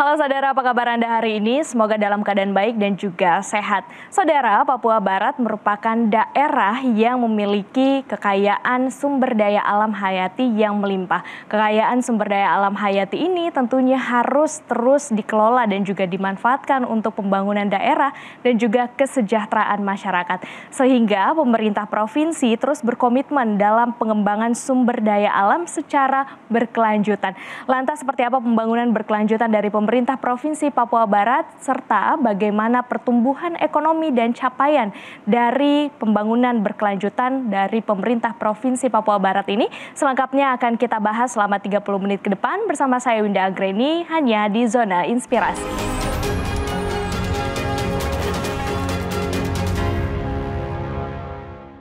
Halo saudara, apa kabar Anda hari ini? Semoga dalam keadaan baik dan juga sehat. Saudara, Papua Barat merupakan daerah yang memiliki kekayaan sumber daya alam hayati yang melimpah. Kekayaan sumber daya alam hayati ini tentunya harus terus dikelola dan juga dimanfaatkan untuk pembangunan daerah dan juga kesejahteraan masyarakat. Sehingga pemerintah provinsi terus berkomitmen dalam pengembangan sumber daya alam secara berkelanjutan. Lantas seperti apa pembangunan berkelanjutan dari pemerintah Provinsi Papua Barat, serta bagaimana pertumbuhan ekonomi dan capaian dari pembangunan berkelanjutan dari pemerintah Provinsi Papua Barat ini, selengkapnya akan kita bahas selama 30 menit ke depan bersama saya Winda Agreni, hanya di Zona Inspirasi.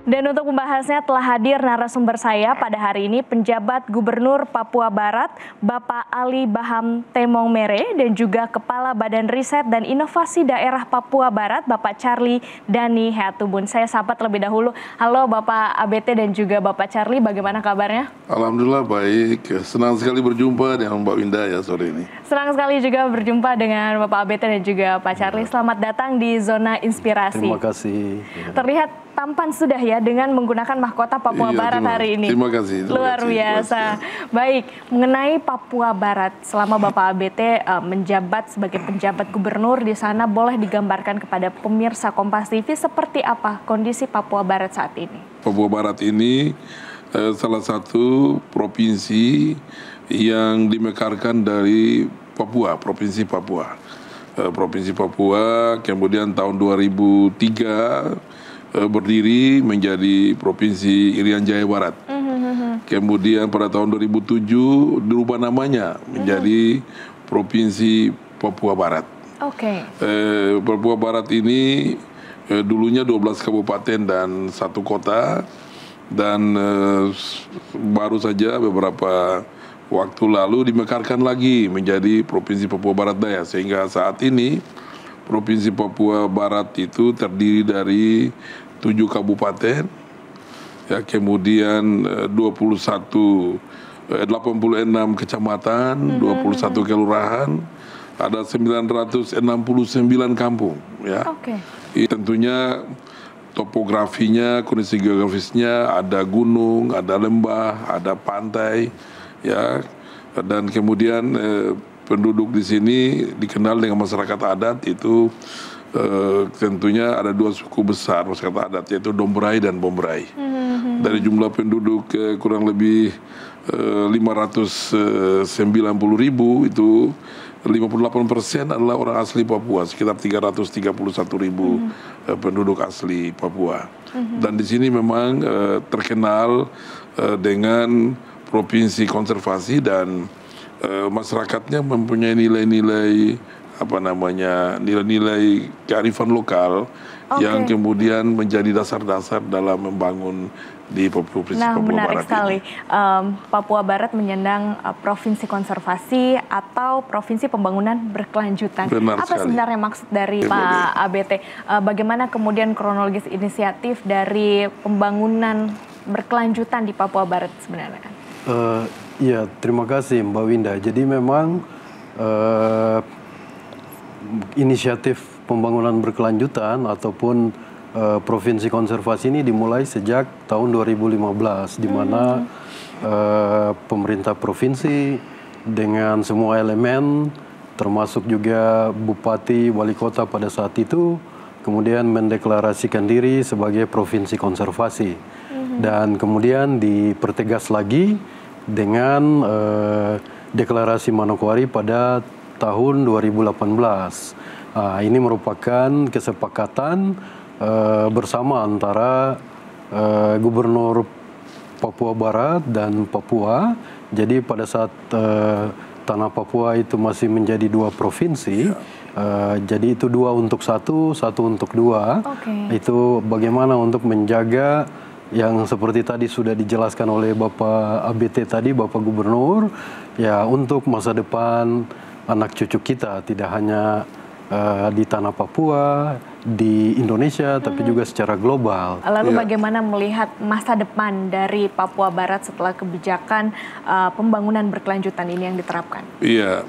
Dan untuk membahasnya telah hadir narasumber saya pada hari ini, penjabat Gubernur Papua Barat, Bapak Ali Baham Temong Mere, dan juga Kepala Badan Riset dan Inovasi Daerah Papua Barat, Bapak Charlie Dani Heatubun. Saya sapa terlebih dahulu. Halo Bapak ABT dan juga Bapak Charlie, bagaimana kabarnya? Alhamdulillah baik, senang sekali berjumpa dengan Mbak Winda ya sore ini. Senang sekali juga berjumpa dengan Bapak ABT dan juga Pak Charlie. Selamat datang di Zona Inspirasi. Terima kasih. Terlihat tampan sudah ya dengan menggunakan mahkota Papua Barat hari ini. Terima kasih. Luar biasa. Baik, mengenai Papua Barat, selama Bapak ABT menjabat sebagai penjabat gubernur di sana, boleh digambarkan kepada pemirsa Kompas TV seperti apa kondisi Papua Barat saat ini? Papua Barat ini salah satu provinsi yang dimekarkan dari Papua, Provinsi Papua. Provinsi Papua kemudian tahun 2003 berdiri menjadi Provinsi Irian Jaya Barat. Kemudian pada tahun 2007 dirubah namanya menjadi Provinsi Papua Barat. Oke. Papua Barat ini dulunya 12 kabupaten dan 1 kota, dan baru saja beberapa waktu lalu dimekarkan lagi menjadi Provinsi Papua Barat Daya, sehingga saat ini Provinsi Papua Barat itu terdiri dari 7 kabupaten, ya, kemudian 86 kecamatan, 21 kelurahan, ada 969 kampung, ya. Tentunya topografinya, kondisi geografisnya, ada gunung, ada lembah, ada pantai, ya, dan kemudian penduduk di sini dikenal dengan masyarakat adat itu tentunya ada 2 suku besar masyarakat adat, yaitu Dombrai dan Bombrai. Dari jumlah penduduk kurang lebih 590.000 itu 58% adalah orang asli Papua, sekitar 331.000 penduduk asli Papua. Dan di sini memang terkenal dengan provinsi konservasi, dan masyarakatnya mempunyai nilai-nilai nilai-nilai kearifan lokal yang kemudian menjadi dasar-dasar dalam membangun di Provinsi Papua Barat. Menarik sekali. Papua Barat menyandang provinsi konservasi atau provinsi pembangunan berkelanjutan. Benar apa sekali. Sebenarnya maksud dari Pak ABT? Bagaimana kemudian kronologis inisiatif dari pembangunan berkelanjutan di Papua Barat sebenarnya? Ya, terima kasih Mbak Winda. Jadi memang inisiatif pembangunan berkelanjutan ataupun provinsi konservasi ini dimulai sejak tahun 2015, di mana pemerintah provinsi dengan semua elemen, termasuk juga bupati, wali kota pada saat itu, kemudian mendeklarasikan diri sebagai provinsi konservasi. Dan kemudian dipertegas lagi dengan deklarasi Manokwari pada tahun 2018. Ini merupakan kesepakatan bersama antara Gubernur Papua Barat dan Papua. Jadi pada saat tanah Papua itu masih menjadi 2 provinsi, jadi itu 2 untuk 1, 1 untuk 2. Itu bagaimana untuk menjaga yang seperti tadi sudah dijelaskan oleh Bapak ABT tadi, Bapak Gubernur, ya, untuk masa depan anak cucu kita, tidak hanya di tanah Papua, di Indonesia, tapi juga secara global. Lalu bagaimana melihat masa depan dari Papua Barat setelah kebijakan pembangunan berkelanjutan ini yang diterapkan? Iya,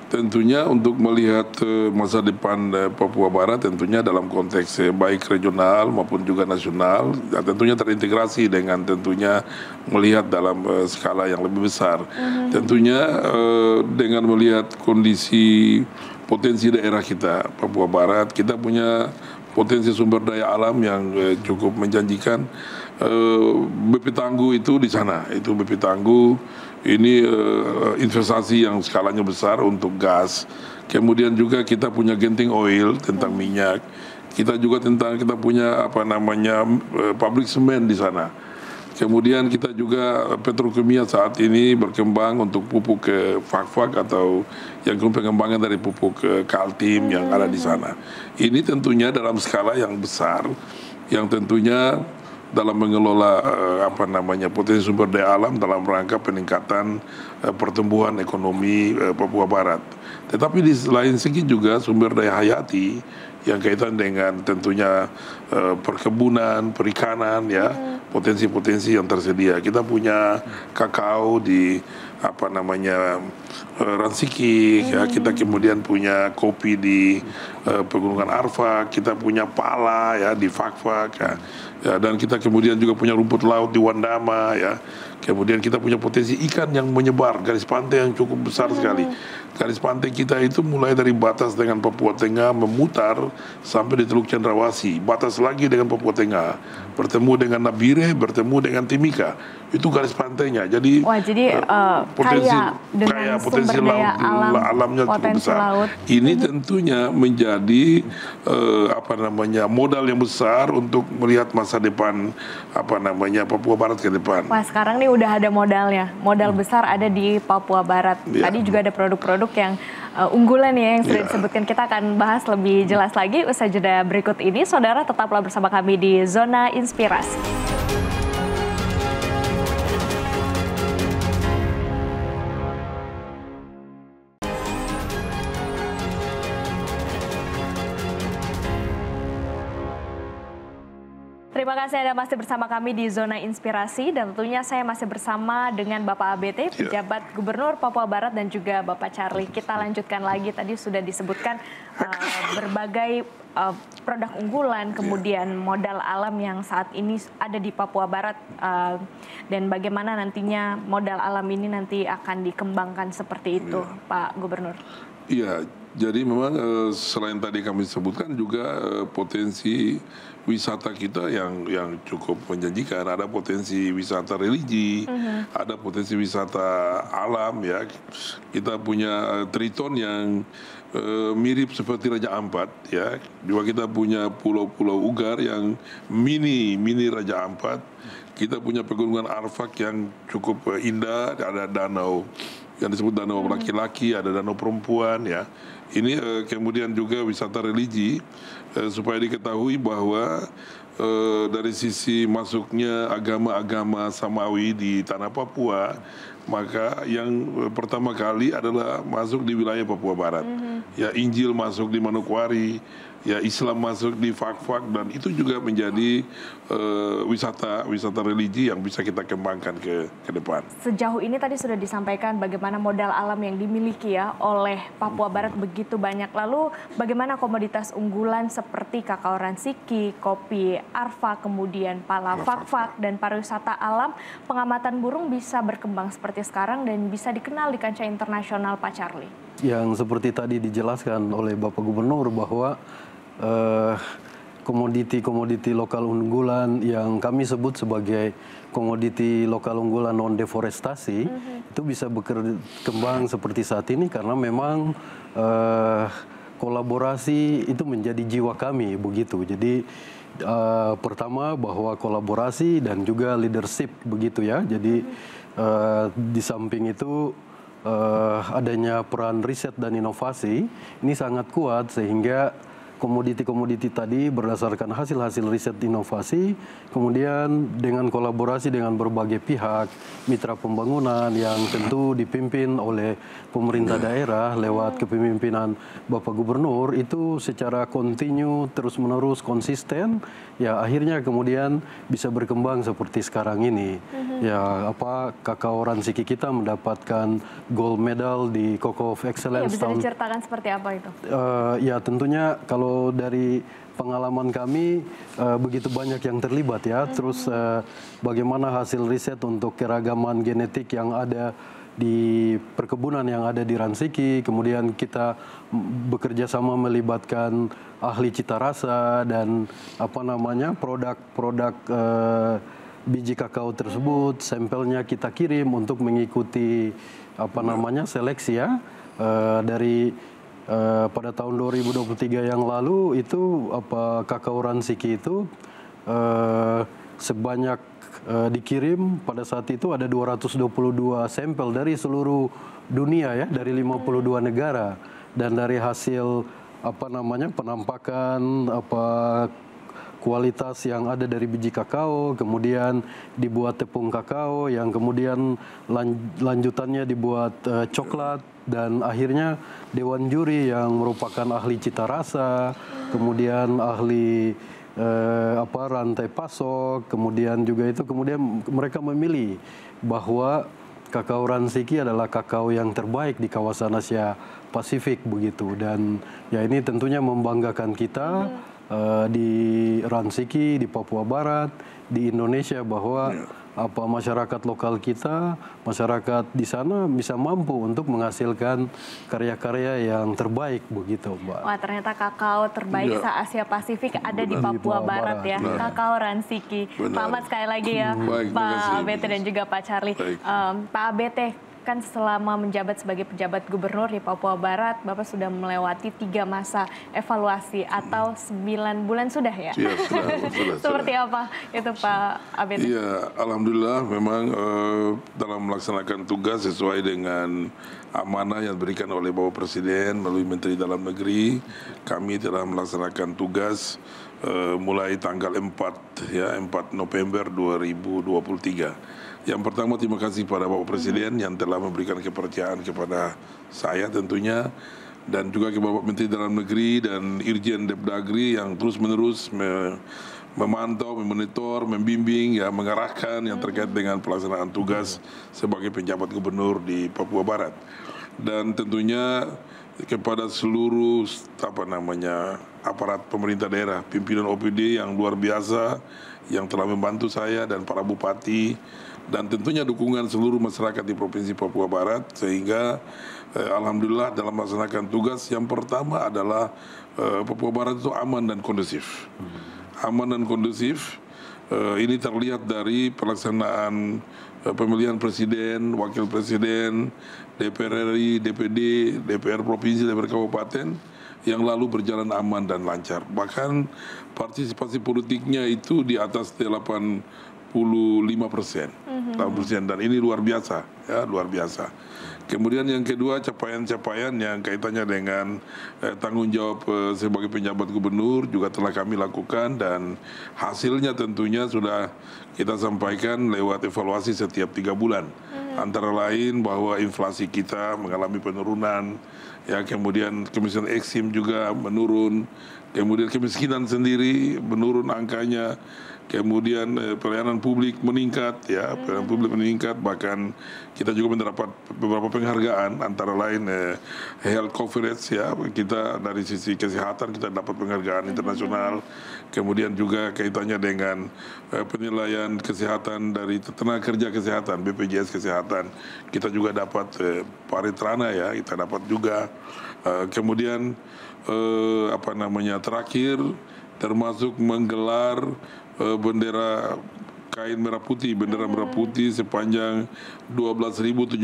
tentunya untuk melihat masa depan Papua Barat tentunya dalam konteks baik regional maupun juga nasional, ya, tentunya terintegrasi dengan tentunya melihat dalam skala yang lebih besar. Tentunya dengan melihat kondisi potensi daerah kita Papua Barat, kita punya potensi sumber daya alam yang cukup menjanjikan. BP Tangguh itu di sana, itu BP Tangguh ini investasi yang skalanya besar untuk gas. Kemudian juga kita punya Genting Oil tentang minyak. Kita juga kita punya pabrik semen di sana. Kemudian kita juga petrokimia saat ini berkembang untuk pupuk Fak-Fak atau yang pengembangan dari pupuk Kaltim yang ada di sana. Ini tentunya dalam skala yang besar, yang tentunya dalam mengelola potensi sumber daya alam dalam rangka peningkatan pertumbuhan ekonomi Papua Barat. Tetapi di lain segi juga sumber daya hayati yang kaitan dengan tentunya perkebunan, perikanan, ya, potensi-potensi yang tersedia. Kita punya kakao di Ransiki, ya, kita kemudian punya kopi di Pegunungan Arfak, kita punya pala, ya, di Fak-Fak, ya. Ya, dan kita kemudian juga punya rumput laut di Wandama, ya. Kemudian kita punya potensi ikan yang menyebar, garis pantai yang cukup besar sekali. Garis pantai kita itu mulai dari batas dengan Papua Tengah memutar sampai di Teluk Cendrawasih, batas lagi dengan Papua Tengah, bertemu dengan Nabire, bertemu dengan Timika. Itu garis pantainya. Jadi potensi alamnya cukup besar. Laut. Ini tentunya menjadi modal yang besar untuk melihat masa depan Papua Barat ke depan. Wah, sekarang nih udah ada modalnya. Modal besar ada di Papua Barat. Ya. Tadi juga ada produk-produk yang unggulan ya yang sudah disebutkan. Kita akan bahas lebih jelas lagi usai jeda berikut ini. Saudara, tetaplah bersama kami di Zona Inspirasi. Terima kasih Anda masih bersama kami di Zona Inspirasi, dan tentunya saya masih bersama dengan Bapak ABT, Pejabat Gubernur Papua Barat, dan juga Bapak Charlie. Kita lanjutkan lagi, tadi sudah disebutkan berbagai produk unggulan, kemudian modal alam yang saat ini ada di Papua Barat, dan bagaimana nantinya modal alam ini nanti akan dikembangkan seperti itu, Pak Gubernur. Iya, jadi memang selain tadi kami sebutkan juga potensi wisata kita yang cukup menjanjikan. Ada potensi wisata religi, ada potensi wisata alam, ya. Kita punya Triton yang mirip seperti Raja Ampat, ya. Juga kita punya pulau-pulau Ugar yang mini Raja Ampat. Kita punya Pegunungan Arfak yang cukup indah, ada danau yang disebut danau laki-laki, ada danau perempuan, ya. Ini kemudian juga wisata religi, supaya diketahui bahwa dari sisi masuknya agama-agama Samawi di tanah Papua, maka yang pertama kali adalah masuk di wilayah Papua Barat. Ya, Injil masuk di Manokwari, ya, Islam masuk di Fak-Fak, dan itu juga menjadi wisata religi yang bisa kita kembangkan ke depan. Sejauh ini tadi sudah disampaikan bagaimana modal alam yang dimiliki ya oleh Papua Barat begitu banyak. Lalu bagaimana komoditas unggulan seperti kakao Ransiki, kopi Arfak, kemudian pala Fak-Fak, dan pariwisata alam, pengamatan burung bisa berkembang seperti sekarang dan bisa dikenal di kancah internasional, Pak Charlie? Yang seperti tadi dijelaskan oleh Bapak Gubernur bahwa komoditi-komoditi lokal unggulan yang kami sebut sebagai komoditi lokal unggulan non deforestasi itu bisa berkembang seperti saat ini karena memang kolaborasi itu menjadi jiwa kami begitu. Jadi pertama bahwa kolaborasi dan juga leadership begitu, ya. Jadi di samping itu adanya peran riset dan inovasi ini sangat kuat sehingga komoditi-komoditi tadi berdasarkan hasil-hasil riset inovasi, kemudian dengan kolaborasi dengan berbagai pihak, mitra pembangunan yang tentu dipimpin oleh pemerintah daerah lewat kepemimpinan Bapak Gubernur, itu secara kontinu, terus-menerus, konsisten, ya akhirnya kemudian bisa berkembang seperti sekarang ini. Ya, Kakao Ransiki kita mendapatkan gold medal di Cocoa of Excellence. Bisa diceritakan seperti apa itu? Ya tentunya kalau dari pengalaman kami begitu banyak yang terlibat ya. Terus bagaimana hasil riset untuk keragaman genetik yang ada di perkebunan yang ada di Ransiki, kemudian kita bekerja sama melibatkan ahli cita rasa dan produk-produk biji kakao tersebut, sampelnya kita kirim untuk mengikuti seleksi ya. Dari pada tahun 2023 yang lalu itu kakao Ransiki itu sebanyak dikirim pada saat itu ada 222 sampel dari seluruh dunia ya, dari 52 negara, dan dari hasil penampakan kualitas yang ada dari biji kakao, kemudian dibuat tepung kakao, yang kemudian lanjutannya dibuat coklat, dan akhirnya dewan juri yang merupakan ahli cita rasa, kemudian ahli rantai pasok, kemudian mereka memilih bahwa kakao Ransiki adalah kakao yang terbaik di kawasan Asia Pasifik begitu, dan ya ini tentunya membanggakan kita di Ransiki, di Papua Barat, di Indonesia, bahwa masyarakat lokal kita, masyarakat di sana bisa mampu untuk menghasilkan karya-karya yang terbaik begitu, Mbak. Wah, ternyata kakao terbaik se-Asia Pasifik ada di Papua Barat ya, kakao Ransiki. Pak Ahmad sekali lagi ya, Pak ABT dan juga Pak Charlie. Pak ABT, kan selama menjabat sebagai pejabat gubernur di Papua Barat, Bapak sudah melewati 3 masa evaluasi atau 9 bulan sudah ya? Iya, sudah. Seperti apa itu Pak ABT? Iya, alhamdulillah memang dalam melaksanakan tugas sesuai dengan amanah yang diberikan oleh Bapak Presiden melalui Menteri Dalam Negeri, kami telah melaksanakan tugas mulai tanggal 4 November 2023. Yang pertama, terima kasih pada Bapak Presiden yang telah memberikan kepercayaan kepada saya tentunya, dan juga ke Bapak Menteri Dalam Negeri dan Irjen Depdagri yang terus-menerus memantau, memonitor, membimbing, ya, mengarahkan yang terkait dengan pelaksanaan tugas sebagai penjabat gubernur di Papua Barat. Dan tentunya kepada seluruh aparat pemerintah daerah, pimpinan OPD yang luar biasa yang telah membantu saya dan para bupati, dan tentunya dukungan seluruh masyarakat di Provinsi Papua Barat, sehingga alhamdulillah dalam melaksanakan tugas yang pertama adalah Papua Barat itu aman dan kondusif. Aman dan kondusif ini terlihat dari pelaksanaan pemilihan presiden, wakil presiden, DPR RI, DPD, DPR provinsi, DPR kabupaten yang lalu berjalan aman dan lancar. Bahkan partisipasi politiknya itu di atas 85%, dan ini luar biasa, ya, luar biasa. Kemudian yang kedua, capaian-capaian yang kaitannya dengan tanggung jawab sebagai penjabat gubernur juga telah kami lakukan, dan hasilnya tentunya sudah kita sampaikan lewat evaluasi setiap 3 bulan. Antara lain bahwa inflasi kita mengalami penurunan, ya, kemudian kemiskinan ekstrim juga menurun, kemudian kemiskinan sendiri menurun angkanya, kemudian pelayanan publik meningkat, ya, pelayanan publik meningkat, bahkan kita juga mendapat beberapa penghargaan, antara lain health coverage, ya, kita dari sisi kesehatan kita dapat penghargaan internasional, kemudian juga kaitannya dengan penilaian kesehatan dari tenaga kerja kesehatan, BPJS kesehatan, kita juga dapat paritrana, ya, kita dapat juga, kemudian terakhir termasuk menggelar bendera kain merah putih, bendera merah putih sepanjang 12.077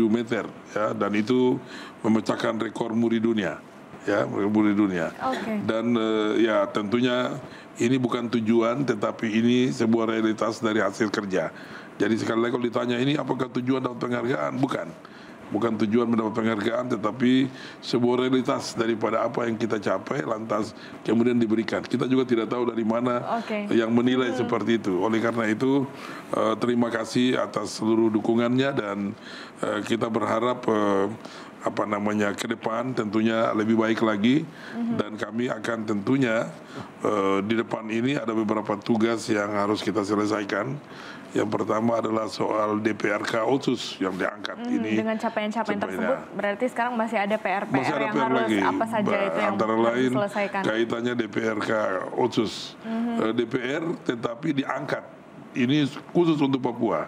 meter, ya, dan itu memecahkan rekor muri dunia, ya, muri dunia. Dan ya tentunya ini bukan tujuan, tetapi ini sebuah realitas dari hasil kerja. Jadi sekali lagi kalau ditanya ini apakah tujuan dapat penghargaan, bukan. bukan tujuan mendapat penghargaan, tetapi sebuah realitas daripada apa yang kita capai, lantas kemudian diberikan. Kita juga tidak tahu dari mana yang menilai seperti itu. Oleh karena itu, terima kasih atas seluruh dukungannya, dan kita berharap ke depan tentunya lebih baik lagi, dan kami akan tentunya di depan ini ada beberapa tugas yang harus kita selesaikan. Yang pertama adalah soal DPRK Otsus yang diangkat ini. Dengan capaian-capaian tersebut, berarti sekarang masih ada PR-PR yang harus lagi. Apa saja itu yang antara harus lain diselesaikan? Kaitannya DPRK Otsus, DPR tetapi diangkat. Ini khusus untuk Papua.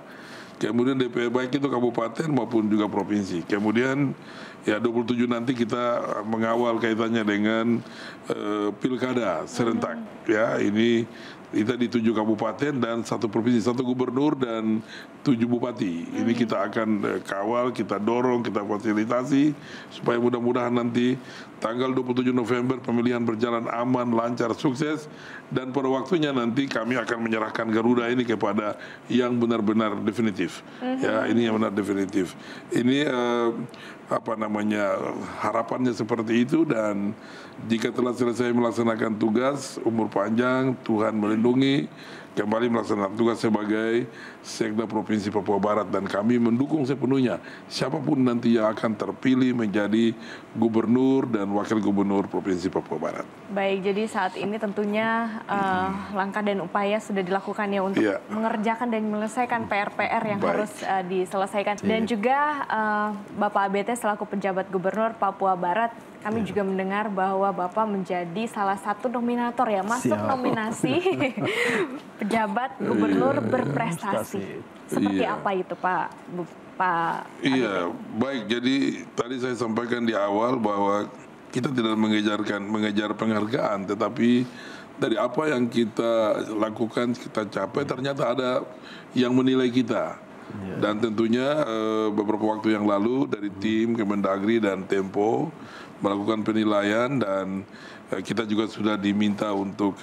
Kemudian DPR baik itu kabupaten maupun juga provinsi. Kemudian ya 27 nanti kita mengawal kaitannya dengan pilkada serentak. Ya, ini kita di 7 kabupaten dan 1 provinsi, 1 gubernur dan 7 bupati. Ini kita akan kawal, kita dorong, kita fasilitasi supaya mudah-mudahan nanti tanggal 27 November pemilihan berjalan aman, lancar, sukses, dan pada waktunya nanti kami akan menyerahkan Garuda ini kepada yang benar-benar definitif. Ya, ini yang benar definitif. Ini harapannya seperti itu, dan jika telah selesai melaksanakan tugas, umur panjang, Tuhan melindungi, kembali melaksanakan tugas sebagai Sekda Provinsi Papua Barat, dan kami mendukung sepenuhnya siapapun nanti yang akan terpilih menjadi gubernur dan wakil gubernur Provinsi Papua Barat. Baik, jadi saat ini tentunya langkah dan upaya sudah dilakukan ya untuk mengerjakan dan menyelesaikan PR-PR yang harus diselesaikan. Dan juga Bapak ABT selaku penjabat gubernur Papua Barat, kami juga mendengar bahwa Bapak menjadi salah satu nominator ya, masuk nominasi pejabat gubernur berprestasi. Seperti apa itu Pak? Iya, baik. Jadi tadi saya sampaikan di awal bahwa kita tidak mengejar penghargaan, tetapi dari apa yang kita lakukan, kita capai, ternyata ada yang menilai kita. Dan tentunya beberapa waktu yang lalu dari tim Kemendagri dan Tempo melakukan penilaian, dan kita juga sudah diminta untuk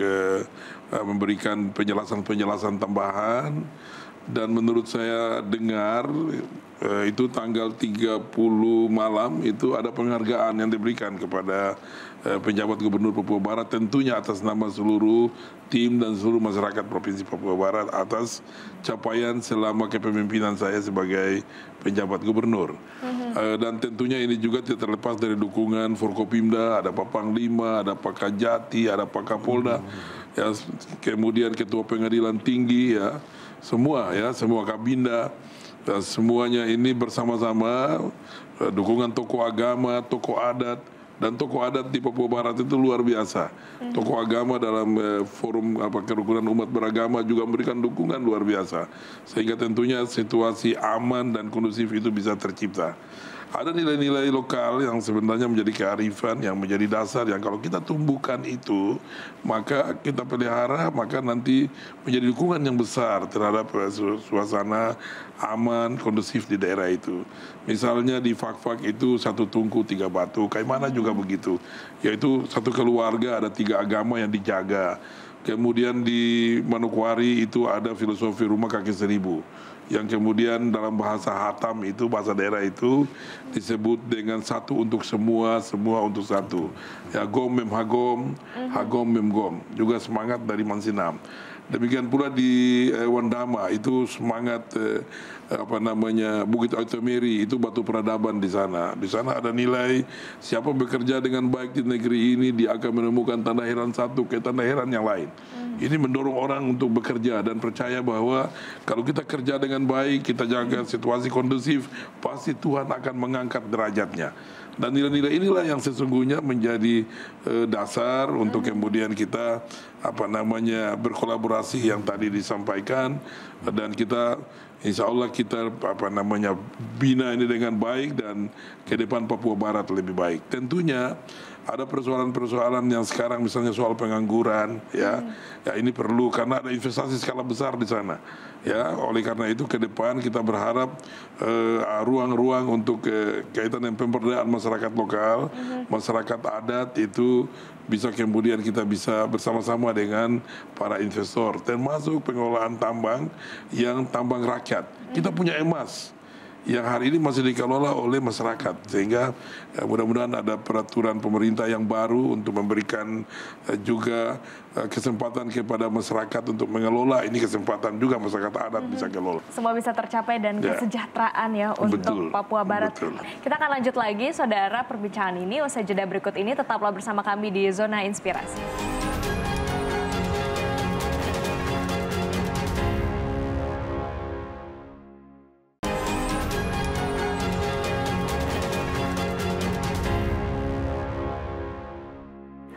memberikan penjelasan tambahan. Dan menurut saya dengar itu tanggal 30 malam itu ada penghargaan yang diberikan kepada penjabat gubernur Papua Barat, tentunya atas nama seluruh tim dan seluruh masyarakat Provinsi Papua Barat atas capaian selama kepemimpinan saya sebagai penjabat gubernur. Dan tentunya ini juga tidak terlepas dari dukungan Forkopimda, ada Pak Panglima, ada Pak Kajati, ada Pak Kapolda, ya, kemudian Ketua Pengadilan Tinggi, ya, semua Kabinda, semuanya ini bersama-sama, dukungan tokoh agama, tokoh adat, dan tokoh adat di Papua Barat itu luar biasa. Tokoh agama dalam forum kerukunan umat beragama juga memberikan dukungan luar biasa, sehingga tentunya situasi aman dan kondusif itu bisa tercipta. Ada nilai-nilai lokal yang sebenarnya menjadi kearifan, yang menjadi dasar, yang kalau kita tumbuhkan itu, maka kita pelihara, maka nanti menjadi dukungan yang besar terhadap suasana aman, kondusif di daerah itu. Misalnya di Fak-Fak itu 1 tungku 3 batu, Kaimana juga begitu. Yaitu 1 keluarga, ada 3 agama yang dijaga. Kemudian di Manokwari itu ada filosofi rumah kaki 1000. Yang kemudian dalam bahasa Hatam itu, bahasa daerah itu disebut dengan satu untuk semua, semua untuk satu. Ya, gom mem hagom, hagom mem gom. Juga semangat dari Mansinam. Demikian pula di Wandama itu semangat Bukit Automeri itu batu peradaban di sana. Di sana ada nilai siapa bekerja dengan baik di negeri ini dia akan menemukan tanda heran satu ke tanda heran yang lain. Ini mendorong orang untuk bekerja dan percaya bahwa kalau kita kerja dengan baik, kita jaga situasi kondusif, pasti Tuhan akan mengangkat derajatnya. Dan nilai-nilai inilah yang sesungguhnya menjadi dasar untuk kemudian kita berkolaborasi yang tadi disampaikan, dan kita insya Allah kita bina ini dengan baik, dan ke depan Papua Barat lebih baik. Tentunya ada persoalan-persoalan yang sekarang misalnya soal pengangguran, ya ini perlu karena ada investasi skala besar di sana, ya. Oleh karena itu ke depan kita berharap ruang-ruang untuk kaitan dengan pemberdayaan masyarakat lokal, masyarakat adat itu bisa kemudian kita bisa bersama-sama dengan para investor, termasuk pengelolaan tambang yang tambang rakyat. Kita punya emas. yang hari ini masih dikelola oleh masyarakat, sehingga mudah-mudahan ada peraturan pemerintah yang baru untuk memberikan juga kesempatan kepada masyarakat untuk mengelola. Ini kesempatan juga masyarakat adat bisa kelola. Semua bisa tercapai dan kesejahteraan ya untuk Papua Barat. Betul. Kita akan lanjut lagi, saudara, perbincangan ini usai jeda berikut ini. Tetaplah bersama kami di Zona Inspirasi.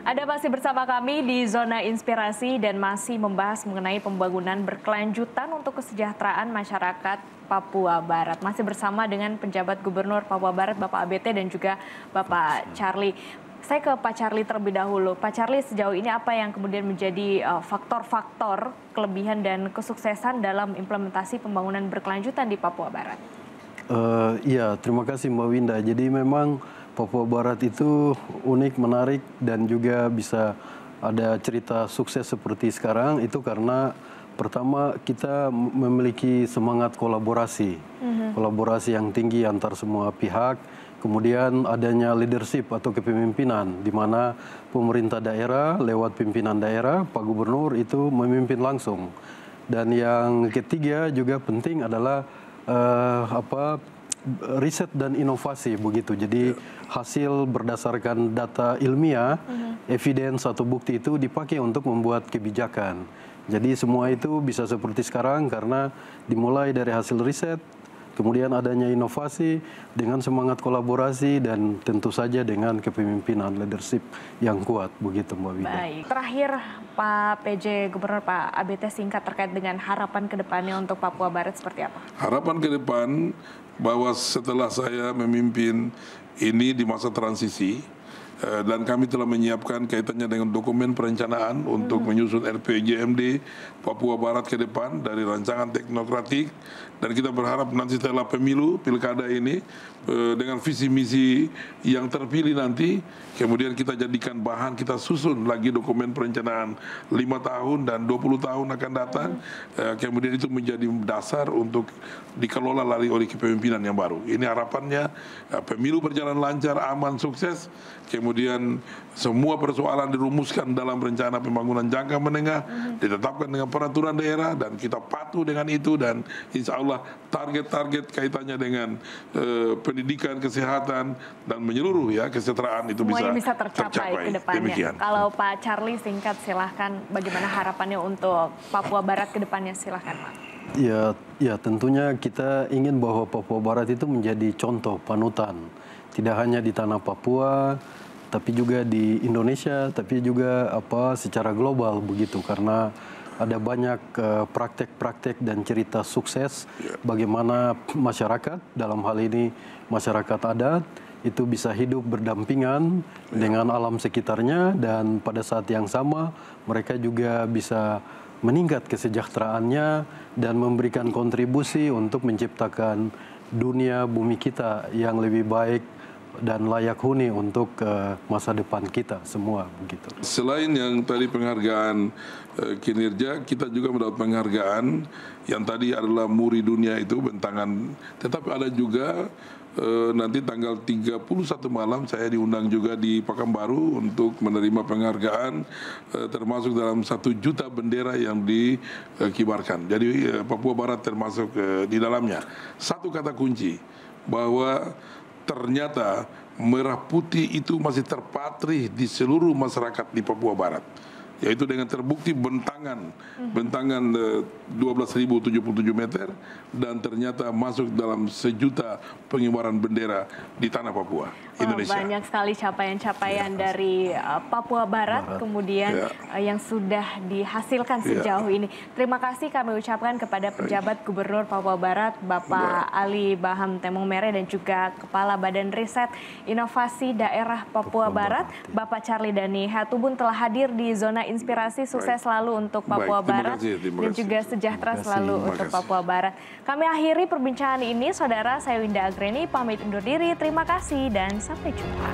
Anda masih bersama kami di Zona Inspirasi dan masih membahas mengenai pembangunan berkelanjutan untuk kesejahteraan masyarakat Papua Barat. Masih bersama dengan penjabat Gubernur Papua Barat, Bapak ABT dan juga Bapak Charlie. Saya ke Pak Charlie terlebih dahulu. Pak Charlie, sejauh ini apa yang kemudian menjadi faktor-faktor kelebihan dan kesuksesan dalam implementasi pembangunan berkelanjutan di Papua Barat? Ya, terima kasih Mbak Winda. Jadi memang Papua Barat itu unik, menarik, dan juga bisa ada cerita sukses seperti sekarang itu karena pertama kita memiliki semangat kolaborasi, kolaborasi yang tinggi antar semua pihak, kemudian adanya leadership atau kepemimpinan di mana pemerintah daerah lewat pimpinan daerah, Pak Gubernur itu memimpin langsung. Dan yang ketiga juga penting adalah riset dan inovasi begitu. Jadi hasil berdasarkan data ilmiah, evidence atau bukti itu dipakai untuk membuat kebijakan. Jadi semua itu bisa seperti sekarang karena dimulai dari hasil riset, kemudian adanya inovasi dengan semangat kolaborasi dan tentu saja dengan kepemimpinan leadership yang kuat begitu Mbak Wida. Baik, terakhir Pak PJ Gubernur, Pak ABT, singkat terkait dengan harapan ke depannya untuk Papua Barat seperti apa? Harapan ke depan bahwa setelah saya memimpin ini di masa transisi, dan kami telah menyiapkan kaitannya dengan dokumen perencanaan untuk menyusun RPJMD Papua Barat ke depan dari rancangan teknokratik, dan kita berharap nanti setelah pemilu pilkada ini dengan visi misi yang terpilih nanti kemudian kita jadikan bahan, kita susun lagi dokumen perencanaan 5 tahun dan 20 tahun akan datang, kemudian itu menjadi dasar untuk dikelola lagi oleh kepemimpinan yang baru. Ini harapannya pemilu berjalan lancar, aman, sukses, kemudian semua persoalan dirumuskan dalam rencana pembangunan jangka menengah, ditetapkan dengan peraturan daerah dan kita patuh dengan itu, dan insya Allah target-target kaitannya dengan pendidikan, kesehatan dan menyeluruh ya kesejahteraan itu bisa tercapai ke depannya. Demikian. Kalau Pak Charlie singkat silahkan, bagaimana harapannya untuk Papua Barat ke depannya, silahkan Pak. Ya tentunya kita ingin bahwa Papua Barat itu menjadi contoh panutan, tidak hanya di tanah Papua, tapi juga di Indonesia, tapi juga secara global begitu, karena ada banyak praktek-praktek dan cerita sukses bagaimana masyarakat, dalam hal ini masyarakat adat, itu bisa hidup berdampingan dengan alam sekitarnya, dan pada saat yang sama mereka juga bisa meningkat kesejahteraannya dan memberikan kontribusi untuk menciptakan dunia bumi kita yang lebih baik dan layak huni untuk masa depan kita semua begitu. Selain yang tadi penghargaan kinerja, kita juga mendapat penghargaan yang tadi adalah Muri Dunia itu bentangan, tetapi ada juga nanti tanggal 31 malam saya diundang juga di Pekanbaru untuk menerima penghargaan termasuk dalam 1 juta bendera yang dikibarkan. Jadi Papua Barat termasuk di dalamnya. Satu kata kunci bahwa ternyata merah putih itu masih terpatri di seluruh masyarakat di Papua Barat, yaitu dengan terbukti bentangan 12.077 meter dan ternyata masuk dalam 1 juta pengibaran bendera di tanah Papua, Indonesia. Banyak sekali capaian-capaian dari Papua Barat kemudian yang sudah dihasilkan sejauh ini. Terima kasih kami ucapkan kepada penjabat Gubernur Papua Barat Bapak Ali Baham Temong Mere dan juga Kepala Badan Riset Inovasi Daerah Papua Barat Bapak Charlie Dani Hatubun telah hadir di Zona Inspirasi. Sukses selalu untuk Papua Barat dan juga sejahtera selalu untuk Papua Barat. Kami akhiri perbincangan ini, saudara. Saya Winda Agreni pamit undur diri. Terima kasih dan sampai jumpa.